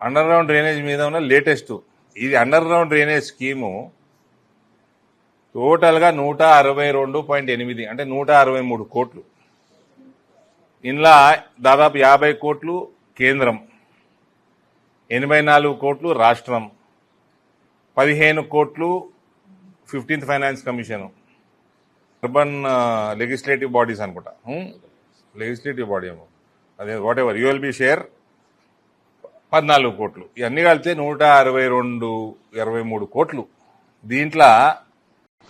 Under ground drainage మీద ఉన్న latest ఇది అండర్ గ్రౌండ్ డ్రైనేజ్ స్కీము టోటల్గా 162.8 అంటే 163 కోట్లు. ఇందులో దాదాపు 50 కోట్లు కేంద్రం, 84 కోట్లు రాష్ట్రం, 15 కోట్లు 15th finance commission, urban legislative bodies అనుకుంటా, లెజిస్లేటివ్ బాడీ ఏమో అదే వాట్ ఎవర్ యుఎల్బి షేర్ 14 కోట్లు. ఇవన్నీ కలిస్తే 162-23 కోట్లు దీంట్లో.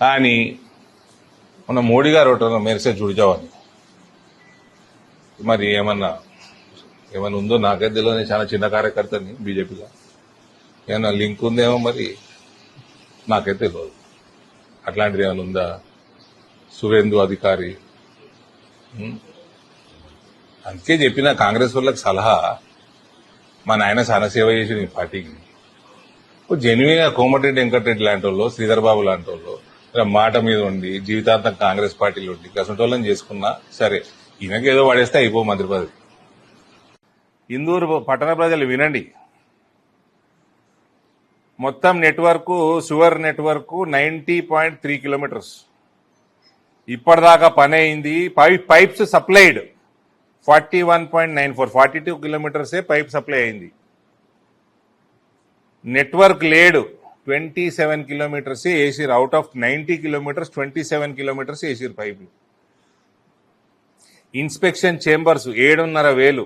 కానీ మన మోడీ గారు ఒకటి మెరిసే చూడచావని మరి ఏమన్నా ఉందో నాకైతే తెలియదు. చాలా చిన్న కార్యకర్తని బీజేపీలో ఏమన్నా లింక్ ఉందేమో మరి నాకైతే తెలియదు. అట్లాంటిది ఏమైనా ఉందా? సువేందు అధికారి అందుకే చెప్పిన కాంగ్రెస్ వాళ్ళకి సలహా, మా నాయన చాలా సేవ చేసి ఈ పార్టీకి జెన్యున్ గా కోమటిరెడ్డి వెంకటరెడ్డి లాంటి వాళ్ళు, శ్రీధర్ బాబు లాంటి వాళ్ళు మాట మీద ఉండి జీవితాంతం కాంగ్రెస్ పార్టీలో ఉండి కసంటోళ్ళని చేసుకున్నా సరే, ఈయనకి ఏదో పడేస్తే అయిపో మంత్రి పదవి. ఇందూరు పట్టణ ప్రజలు వినండి, మొత్తం నెట్వర్క్ సువర్ నెట్వర్క్ 90.3 కిలోమీటర్స్ ఇప్పటిదాకా పని అయింది. పైప్స్ సప్లైడ్ 41.94 42 కిలోమీటర్సే పైప్ సప్లై అయింది. నెట్వర్క్ లేడు 27 కిలోమీటర్స్ వేసిరు. అవుట్ ఆఫ్ 90 కిలోమీటర్స్ 27 కిలోమీటర్స్ వేసిరు పైపులు. ఇన్స్పెక్షన్ చేంబర్స్ 7,500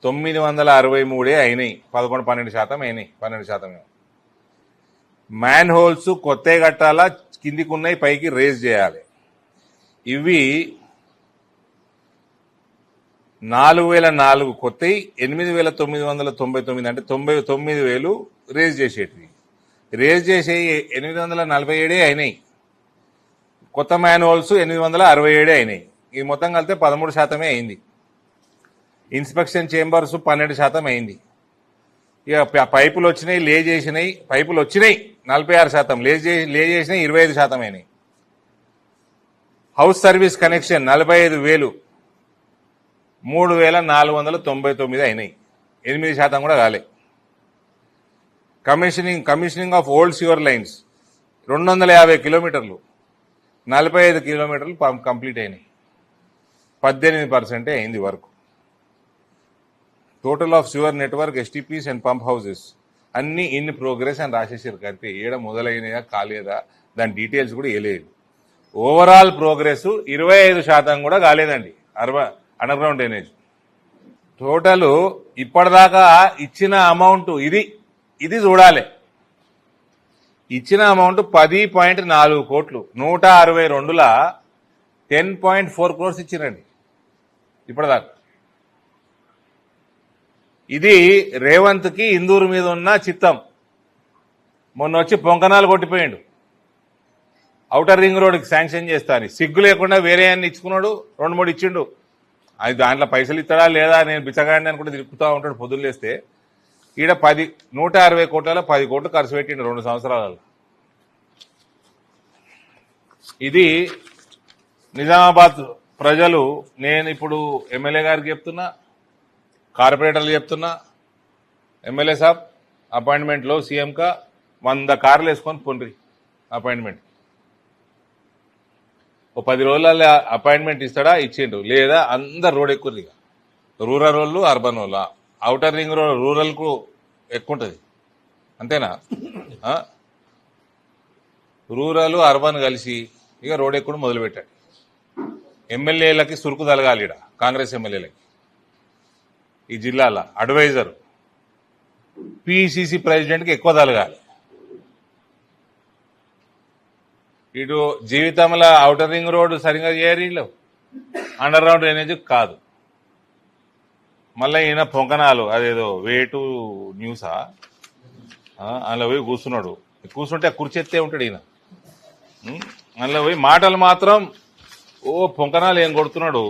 963 అయినాయి, 11-12% అయినాయి, 12%. మ్యాన్ హోల్స్ కొత్త కట్టాలా, కిందికి ఉన్నాయి, పైకి రేజ్ చేయాలి. ఇవి 4,004 కొత్తవి, 8,999 అంటే 99,000 రేజ్ చేసేటివి. రేజ్ చేసే 847 అయినాయి. కొత్త మ్యాన్ హోల్స్ 867 అయినాయి. ఇది మొత్తం కలిపితే 13% అయింది. ఇన్స్పెక్షన్ చేంబర్స్ 12% అయింది. ఇక పైపులు వచ్చినాయి, లే చేసినాయి, పైపులు వచ్చినాయి 46%, లే చేసినాయి 25% అయినాయి. హౌస్ సర్వీస్ కనెక్షన్ 45,000 3,499 అయినాయి, 8% కూడా కాలే. Commissioning of old sewer lines 250 కిలోమీటర్లు, 45 కిలోమీటర్లు కంప్లీట్ అయినాయి, 18% అయింది work. Total of sewer network STPs and pump houses అన్ని ఇన్ ప్రోగ్రెస్ అని రాసేసారు. కలిపి ఏడ మొదలైనయా కాలేదా దాని డీటెయిల్స్ కూడా వేయలేదు. ఓవరాల్ ప్రోగ్రెస్ 25% కూడా కాలేదండి అండర్ గ్రౌండ్ డ్రైనేజ్. టోటల్ ఇప్పటిదాకా ఇచ్చిన అమౌంట్ ఇది చూడాలి. ఇచ్చిన అమౌంట్ 10.4 కోట్లు, 162లా 10.4 crores ఇచ్చిరండి ఇప్పటిదాకా. ఇది రేవంత్ కి ఇందూరు మీద ఉన్న చిత్తం. మొన్న వచ్చి పొంకనాలు కొట్టిపోయిండు, ఔటర్ రింగ్ రోడ్కి శాంక్షన్ చేస్తా అని. సిగ్గు లేకుండా వేరే అన్ని ఇచ్చుకున్నాడు, 2-3 ఇచ్చిండు. అది దాంట్లో పైసలు ఇస్తాడా లేదా, నేను బిచ్చగాడిని అని కూడా తిరుగుతూ ఉంటాడు పొద్దున్నేస్తే. ఈడ 160 కోట్లలో 10 కోట్లు ఖర్చు పెట్టిండు 2 సంవత్సరాలలో. ఇది నిజామాబాద్ ప్రజలు, నేను ఇప్పుడు ఎమ్మెల్యే గారికి చెప్తున్నా, కార్పొరేటర్లు చెప్తున్నా, ఎమ్మెల్యే సాబ్ అపాయింట్మెంట్లో సీఎంకా 100 కార్లు వేసుకొని పొండ్రి అపాయింట్మెంట్. ఓ 10 రోజులలో అపాయింట్మెంట్ ఇస్తాడా, ఇచ్చిండు. లేదా అందరు రోడ్ ఎక్కువ, ఇక రూరల్ వాళ్ళు అర్బన్ వాళ్ళు. ఔటర్ రింగ్ రోడ్ రూరల్కు ఎక్కువ ఉంటుంది, అంతేనా? రూరల్ అర్బన్ కలిసి ఇక రోడ్ ఎక్కువ మొదలుపెట్టాడు. ఎమ్మెల్యేలకి సురుకు తలగాలి, ఈడ కాంగ్రెస్ ఎమ్మెల్యేలకి ఈ జిల్లాల అడ్వైజర్ పిసిసి ప్రెసిడెంట్కి ఎక్కువ తలగాలి. ఇటు జీవితంలో ఔటర్ రింగ్ రోడ్డు సరిగా చేయరు, అండర్ గ్రౌండ్ డ్రైనేజ్ కాదు. మళ్ళీ ఈయన పొంకనాలు అదేదో వేటు న్యూసా అందులో పోయి కూర్చున్నాడు. కూర్చుంటే కుర్చెత్తే ఉంటాడు ఈయన. అందులో పోయి మాటలు మాత్రం ఓ పొంకనాలు ఏం కొడుతున్నాడు.